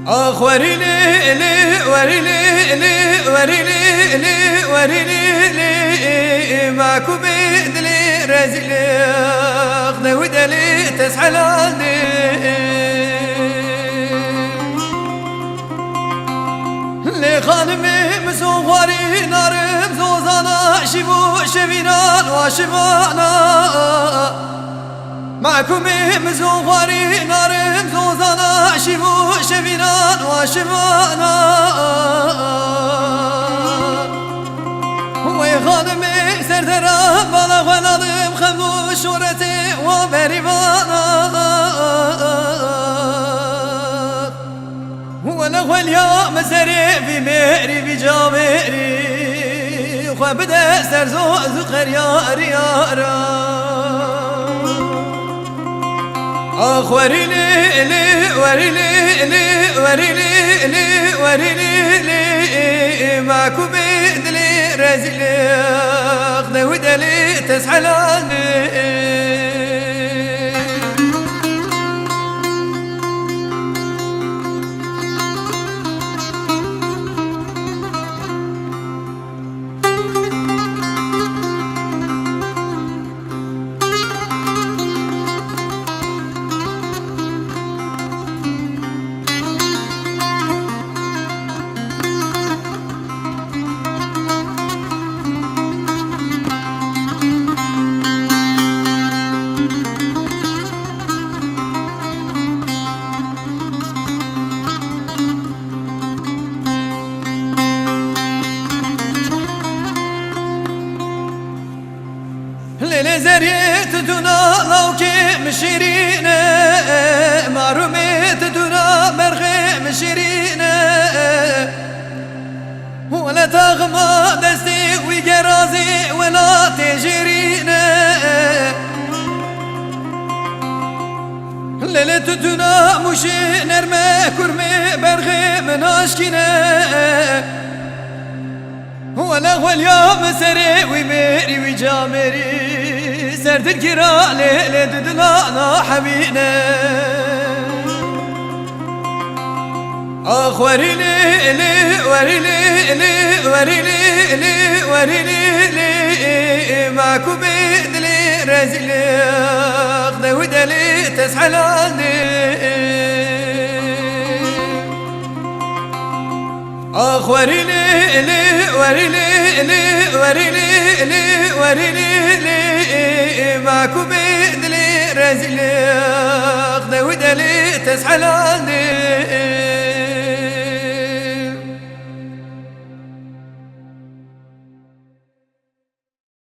آخ وری لی وری لی وری لی وری لی معكو بدلي رزل خذ ودلي تسحلاني لي خانمي مسوغاري نارم زوزانا شبو شبينان وشبانا معكم مزوغاري نارم زوزانا شبو شبينان وشبانا ويخانمي سردرا بالا ونظم خمو شورتي وبريبانا ولغول يا مسري بميري بجاميري وخبدا سرزوز خريار يارا آخ وری لی وری لی وری لی وری لی معكو بدلي رزل خذ ودلي تسحلاني ليلة زريت دونا لوكي مشيرينة معروميت دونا مرغي مشيرينة ولا تغمى دستي ويقرازي ولا تجيرينة ليلة دونا مشي نرمي كرمي برغي من عشكينة ولا واليوم سري ويميري ويجامري سرد الكرا ليلة ددلانا حبينا آخ وري لي وري لي وري لي وري لي معكو بدلي رزل خذ ودلي تسحلاني آخ وري لي وري لي وري لي وري لي معكو بدلي رزل خذ ودلي تسحلاني